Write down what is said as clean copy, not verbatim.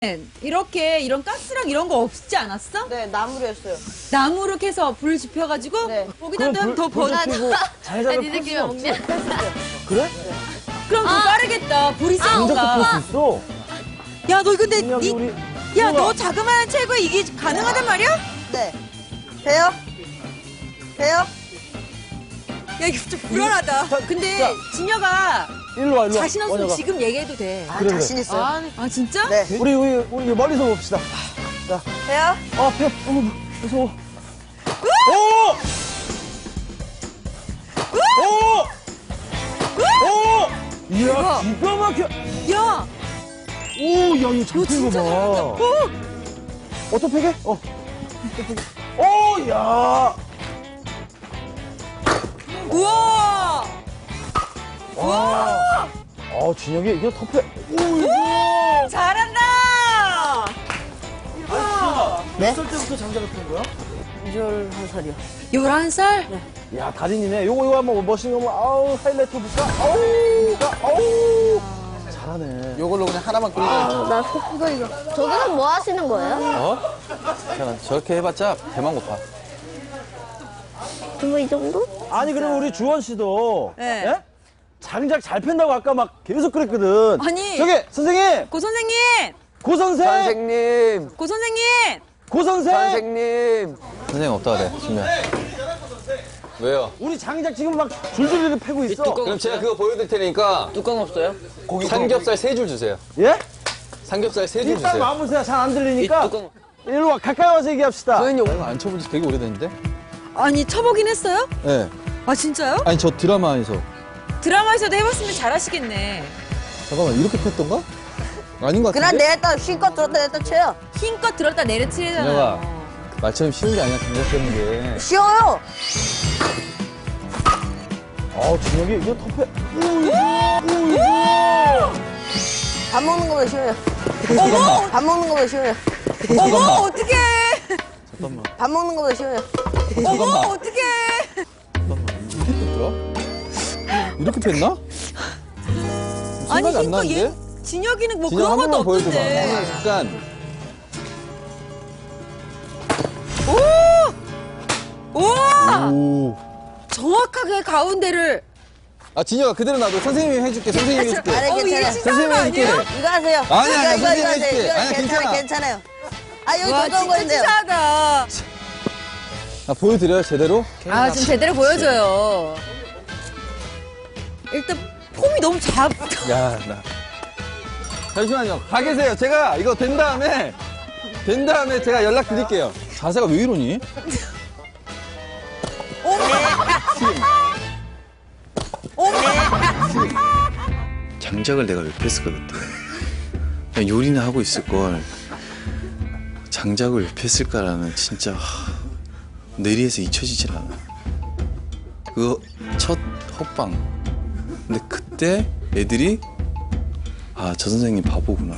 이렇게 이런 가스랑 이런 거 없지 않았어? 네, 나무로 했어요. 나무로 캐서 불 지펴가지고 네. 거기다 더 버나. 잘 니들끼리 먹냐? 그래? 그럼 더 빠르겠다. 불이 장작도 세니까. 펼수 있어. 야, 너 근데 분명히 우리 야, 너 누나. 자그마한 채구에 이게 가능하단 말이야? 야, 네. 돼요? 돼요? 이게 좀 불안하다. 근데 자. 진여가 일로 와, 일로 와. 자신 없으면 원혁아. 지금 얘기해도 돼. 아, 그래, 자신 있어요. 아, 진짜? 네. 우리 멀리서 봅시다. 자, 돼요? 배, 어머, 무서워. 오! 이야, 기가 막혀. 야, 오, 야, 이거 너 잡힌 진짜 거 잘한다. 봐. 어떻게? 오, 야. 우와! 와. 진혁이, 이거 터프해. 오, 잘한다! 네? 몇 살 때부터 장작을 핀 거야? 11살이요. 11살? 야, 달인이네. 요거 한번 멋있는 거, 아우, 하이라이트 볼까? 아우. 잘하네. 요걸로 그냥 하나만 끓이면 나 속구가 저기서 뭐 하시는 거예요? 어? 자, 저렇게 해봤자 배만 고파. 그거 이 정도? 아니, 그러면 우리 주원 씨도. 네. 예? 장작 잘 팬다고 아까 막 계속 그랬거든. 아니. 저기, 선생님! 고 선생님! 고 선생! 선생님! 고 선생님! 고 선생! 선생님! 선생님 없다 그래, 지금. 왜요? 우리 장작 지금 막 줄줄이 패고 있어. 그럼 제가 그거 보여드릴 테니까 뚜껑 없어요? 삼겹살 3줄 주세요. 예? 삼겹살 3줄 일단 주세요. 마무리가 잘 안 들리니까. 뚜껑. 일로 와, 가까이 와서 얘기합시다. 선생님 이거 안 쳐본 지 되게 오래됐는데? 아니, 쳐보긴 했어요? 네. 아, 진짜요? 아니 저 드라마에서. 드라마에서도 해봤으면 잘하시겠네. 잠깐만 이렇게 폈던가? 아닌 것 그냥 같은데? 내렸다, 쉴것 들었다 내렸다 쳐요. 힘껏 들었다 내려치잖아. 진혁아, 말처럼 쉬운 게 아니야, 장작 펴는 게. 쉬워요. 진혁이 이거 터프해. 밥 먹는 거보다 쉬워요. 어머! 밥 먹는 거보다 쉬워요. 어머, 어떡해! 잠깐만. 밥 먹는 거보다 쉬워요. 어머, 어떡해! 이렇게 폈더라? 이렇게 폈나? 아니, 생각이 안 힘껏 나는데? 진혁이는 뭐 진혁 그런 한 것도 번만 보여줘봐. 없던데. 잠깐. 우와! 오. 정확하게 가운데를. 아, 진혁아, 그대로 놔둬. 선생님이 해줄게, 선생님이 해줄게. 아니, 이게 괜찮아요. 치사한 거 선생님이 해줄게. 아니에요? 이거 하세요. 아니야, 이거 선생님 하세요. 해줄게. 이거 아니야, 괜찮아. 괜찮아요. 아, 여기 와, 가까운 거 진짜 있네요. 치사하다. 아, 보여드려요, 제대로? 아, 지금 제대로 보여줘요. 일단 폼이 너무 작다. 야, 나. 잠시만요. 가 계세요. 제가 이거 된 다음에 제가 연락드릴게요. 자세가 왜 이러니? 장작을 내가 왜 폈을까 그때 그냥 요리나 하고 있을 걸 장작을 왜 폈을까라는 진짜 뇌리에서 잊혀지질 않아. 그거 첫 헛방. 근데 그때 애들이 아, 저 선생님 바보구나.